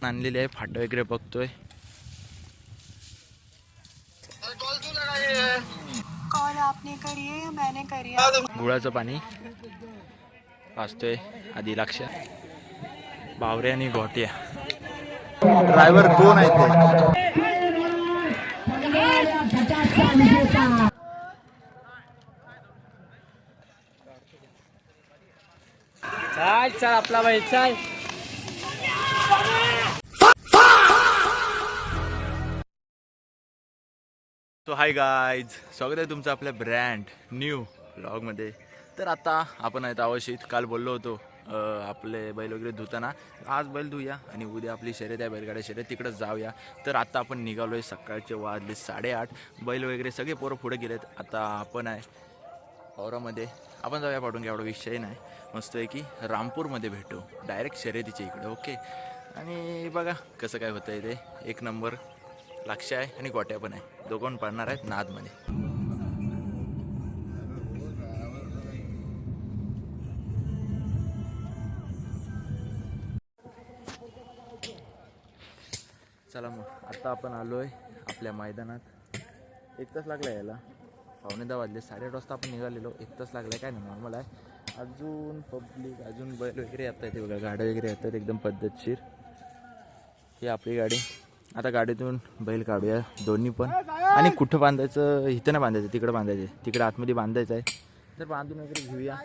आणलेली आहे फाटं वगैरे बघतोय. कॉल आपने करी है या मैंने करी है? गुळाचं पाणी पाजतोय आधी लक्ष. बावरे आणि घोटिया. ड्रायव्हर कोण आहे ते? चल चल आपला भाई चल. सो हाय गाईज, स्वागत आहे तुमचं आपल्या ब्रँड न्यू ब्लॉगमध्ये. तर आता आपण आहेत अवशीत. काल बोललो होतो आपले बैल वगैरे धुताना आज बैल धुया आणि उद्या आपली शर्यत आहे बैलगाड्या शर्यत, तिकडंच जाऊया. तर आता आपण निघालो आहे. सकाळचे वाजले 8:30. बैल वगैरे सगळे पोरं पुढे गेलेत. आता आपण आहे औरामध्ये. आपण जाऊया पाठवून, एवढा विषय नाही. मस्त आहे की रामपूरमध्ये भेटू डायरेक्ट शर्यतीच्या इकडे. ओके. आणि बघा कसं काय होतं आहे ते. एक नंबर लक्ष आहे आणि गोट्या पण आहे. दोघं पडणार आहेत नादमध्ये. चला मग आता आपण आलो आहे आपल्या मैदानात. 1 तास लागला यायला. 9:15 वाजले. 8:30 वाजता आपण निघालेलो. 1 तास लागला आहे, काय नाही नॉर्मल आहे. अजून पब्लिक, अजून बैल वगैरे येत आहेत. बघा गाड्या वगैरे येतात एकदम पद्धतशीर. ही आपली गाडी. आता गाडीतून बैल काढूया दोन्ही पण. आणि कुठं बांधायचं, इथं नाही बांधायचं, तिकडं बांधायचं. तिकडं आतमध्ये बांधायचं आहे. तर बांधून वगैरे घेऊया.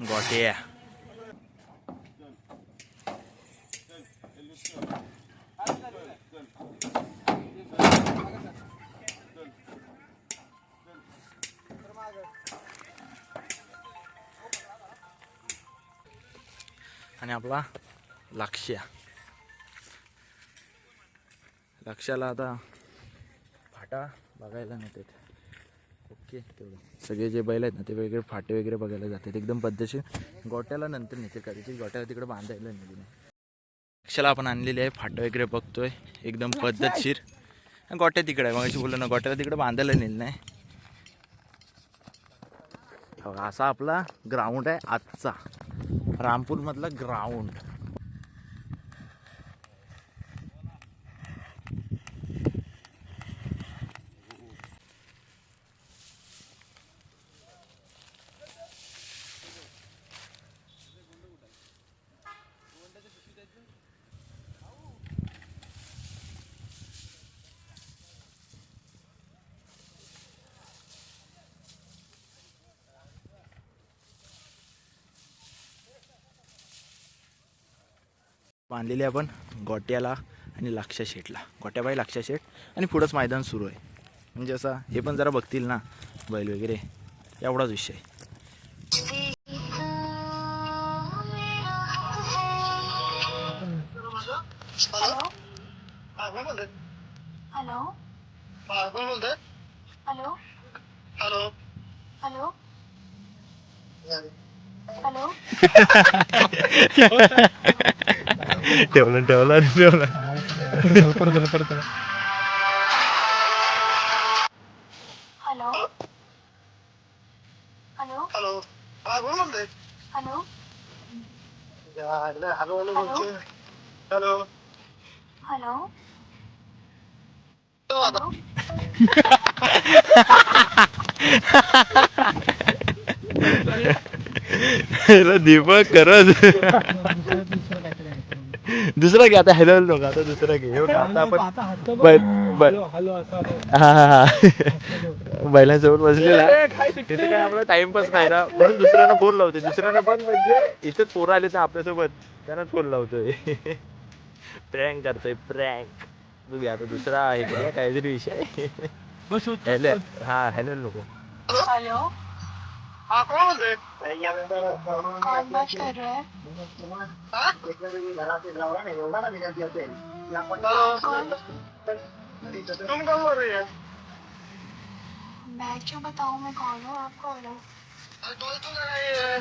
गोट्या आणि आपला लक्षाला आता फाटा बघायला नेतात. ओके. तेवढं सगळे जे बैल आहेत ना ते वेगळे फाटे वगैरे बघायला जातात एकदम पद्धतशीर. गोट्याला नंतर नेते कधीची. गोट्याला तिकडे बांधायला नेली नाही. लक्षाला आपण आणलेली आहे. फाटं वगैरे बघतोय एकदम पद्धतशीर. गोट्या तिकडे आहे. मग बोललो ना गोट्याला तिकडे बांधायला नेलं नाही. असा आपला ग्राउंड आहे आजचा रामपूरमधला ग्राउंड. बांधलेली आपण गोट्याला आणि लक्षा शेटला. गोट्याबाई लक्षा शेट आणि पुढंच मैदान सुरू आहे. म्हणजे असं हे पण जरा बघतील ना बैल वगैरे, एवढाच विषय. Hello hello hello hello hello. ठेवलं hello hello hello hello hello hello. Deepak करत दुसरा घे आता. हॅलो नको आता, दुसरा घे. आता आपण बैलांसोबत बसलेला तिथे काय आपला टाइमपास नाही ना, म्हणून दुसऱ्यांना फोन लावतोय. दुसऱ्यांना पण म्हणजे इथेच पोरं आले तर आपल्यासोबत त्यांनाच फोन लावतोय. प्रँक करतोय प्रँक. तू आता दुसरा आहे का काहीतरी विषय. हॅलो. हा हॅलो नको. हॅलो. हाँ कौन बोल रहे? कौन बात कर रहा है? तुम कौन बोल रही है? मैं क्यों बताऊँ मैं कौन हूँ? आप कौन हो? कॉल क्यों लगाई है?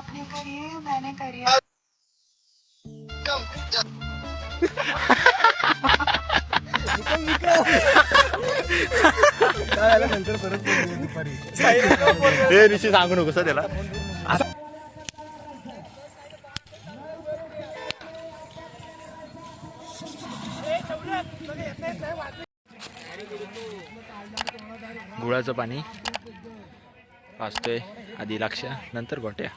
आपने करी है मैंने करी है हे ऋषी सांगू नको त्याला. गुळाचं पाणी पाजतोय आधी लक्ष नंतर गोट्या.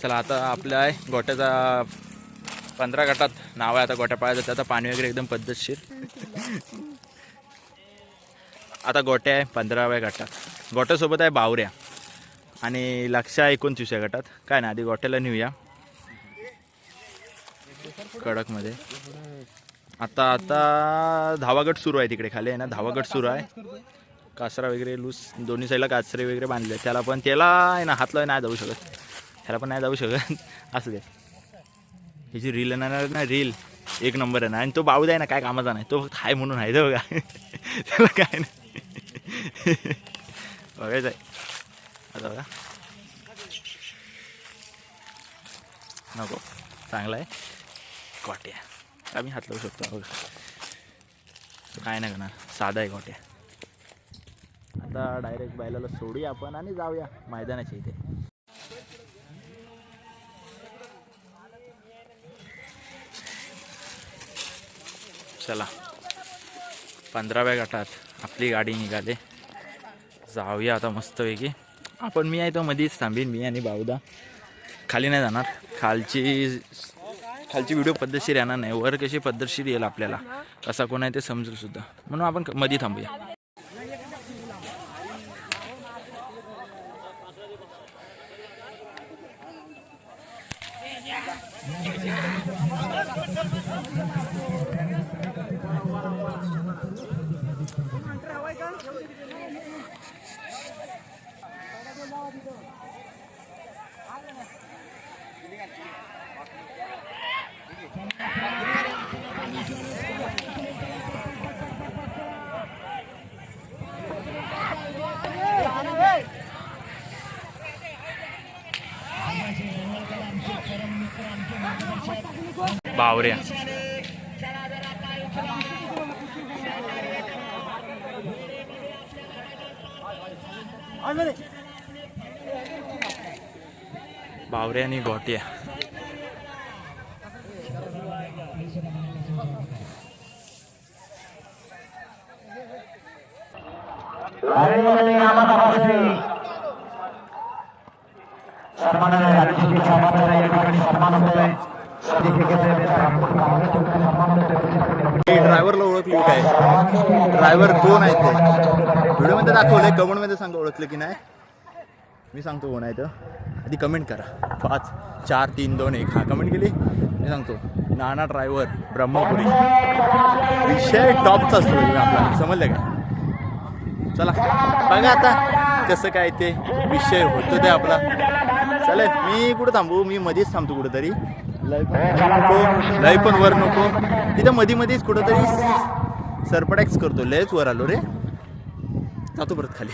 चला आता आपल्या आहे गोट्याचा 15 गटात नाव आहे. आता गोट्या पाळायचं त्याचं पाणी वगैरे एकदम पद्धतशीर. आता गोट्या आहे 15व्या गटात. गोट्यासोबत आहे बावऱ्या आणि लक्ष आहे 29व्या गटात. काय ना आधी गोट्याला नेऊया कडकमध्ये. आता आता धावागट सुरू आहे तिकडे खाली आहे ना. धावागट सुरू आहे. कासरा वगैरे लूस दोन्ही साईडला कासरे वगैरे बांधले. त्याला पण त्याला आहे ना हातला नाही जाऊ शकत. ह्याला पण नाही जाऊ शकत. असं दे ह्याची रील येणार ना. रील एक नंबर आहे ना. आणि तो बावदा आहे ना काय कामाचा नाही. तो फक्त हाय म्हणून आहे तो बघा. त्याला काय नाही बघायचं आहे. आता बघा नको चांगला आहे गोट्या. आम्ही हात लावू शकतो बघा. काय नाही करणार साधा आहे गोट्या. आता डायरेक्ट बैलाला सोडूया आपण आणि जाऊया मैदानाच्या इथे. चला 15व्या गटात आपली गाडी निघाले. जाऊया आता मस्तपैकी. आपण मी आहे तो मध्येच थांबीन. मी आणि बावदा खाली नाही जाणार. खालची व्हिडिओ पद्धतशीर येणार नाही. वर कशी पद्धतशीर येईल आपल्याला कसा कोण आहे ते समजेल सुद्धा. म्हणून आपण मध्ये थांबूया. बावऱ्या बावऱ्या आणि गोट्या. ड्रायव्हरला ओळखली काय? ड्रायव्हर कोण आहे ते व्हिडिओमध्ये दाखवलंय. कमेंटमध्ये सांगा ओळखलं की नाही. मी सांगतो कोण आहे तर आधी कमेंट करा. 5 4 3 2 1 हा कमेंट केली मी सांगतो. नाना ड्रायव्हर ब्रह्मपुरी. विषय टॉपचा असतो आपला. समजलं का? चला बघा आता कसं काय ते विषय होतो ते आपला. चालेल मी कुठं थांबू. मी मध्येच थांबतो कुठंतरी. लय पण वर नको. तिथं मधीच कुठंतरी सरपटॅक्स करतो. लयच वर आलो रे. जातो परत खाली.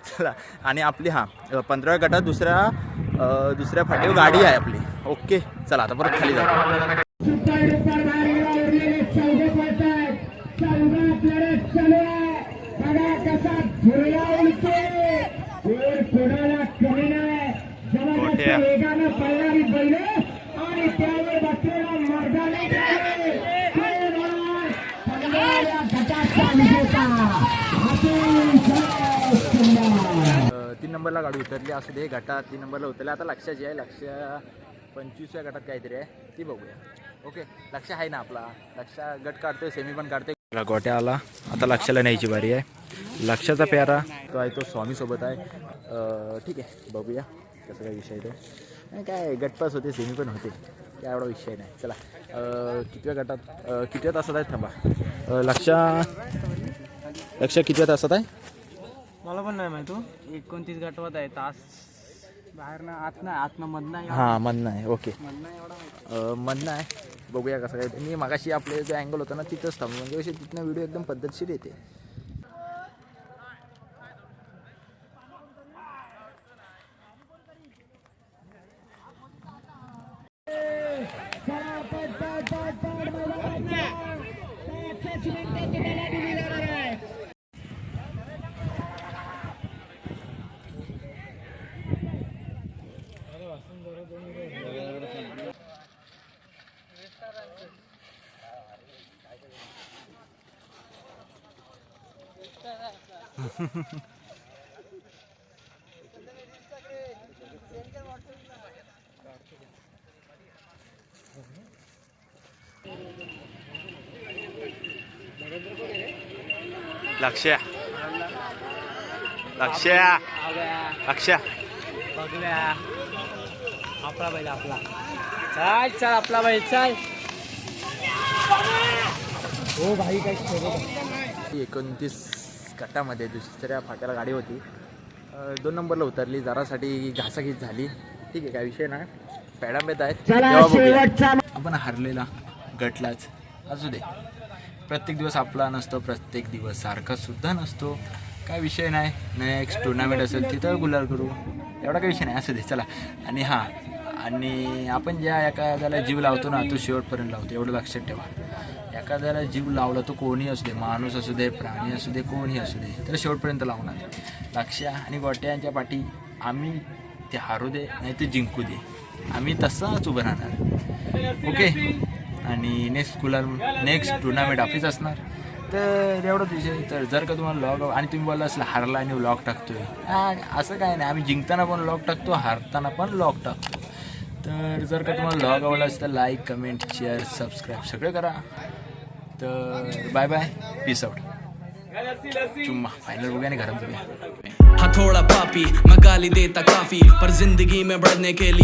चला आणि आपली 15व्या गटात दुसऱ्या फाटीवर गाडी आहे आपली. ओके चला आता परत खाली जातो. तीन नंबरला गाडी उतरली असू दे. गटात 3 नंबरला उतरली. आता लक्षाची आहे. लक्ष 25व्या गटात काहीतरी आहे ती बघूया. ओके लक्ष आहे ना आपला. लक्ष गट काढतोय सेमी पण काढतोय. गोट्या आला. आता लक्षाला न्यायची बारी आहे. लक्षाचा प्यारा तो आहे तो स्वामीसोबत आहे. ठीक आहे बघूया कसं काय विषय तो. आणि काय गटपास होते, सेमी पण होते, काय एवढा विषय नाही. चला कितव्या गटात कितव्या तासात आहे थांबा. लक्ष कितव्या तासात आहे? मला पण नाही माहिती. 29 गटवत आहे. तास बाहेर ना आत नाही, आतनं मधनं आहे. हां मधनं आहे. ओके मधनं एवढा माहिती. मधनं आहे. बघूया कसं काय. मी मागाशी आपले जो अँगल होता ना तिथंच थांबलो, म्हणजे कशी तिथनं व्हिडिओ एकदम पद्धतशीर येते. लक्ष बघूया. आपला बैल आपला. चल चल आपला बैल चल. हो भाई काय 29 गटामध्ये दुसऱ्या फाट्याला गाडी होती. 2 नंबरला उतरली, जरासाठी घासाघीस झाली. ठीक आहे, काय विषय नाही. पॅडांबेत आहेत तेव्हा बघूया. आपण हरलेला गटलाच असू दे. प्रत्येक दिवस आपला नसतो, प्रत्येक दिवस सारखा सुद्धा नसतो. काय विषय नाही. नेक्स्ट टुर्नामेंट असेल तिथं गुलाल करू, एवढा काही विषय नाही. असू दे चला. आणि हां, आणि आपण ज्या एखाद्याला जीव लावतो ना तो शेवटपर्यंत लावतो, एवढं लक्षात ठेवा. एखाद्याला जीव लावला तो कोणी असू दे, माणूस असू दे, प्राणी असू दे, कोणी असू दे, तर शेवटपर्यंत लावणार. लक्ष्या आणि गोट्यांच्या पाठी आम्ही ते हारू दे नाही ते जिंकू दे, आम्ही तसाच उभं राहणार. ओके. आणि नेक्स्ट टुर्नामेंट आपलीच असणार. तर एवढंच विषय. तर जर का तुम्हाला लॉग आणि तुम्ही बोलला असला हारला आणि लॉग टाकतोय, असं काय नाही. आम्ही जिंकताना पण लॉग टाकतो, हारताना पण लॉग टाकतो. तर जर का तुम्हाला लॉग आवडला असेल तर लाईक, कमेंट, शेअर, सबस्क्राईब सगळे करा. तर बाय बाय, पीस आउट. चुम्मा. फायनल बघूया आणि घरात जाऊया. हाँ थोड़ा पापी मैं गाली देता काफी, पर जिंदगी में बढ़ने के लिए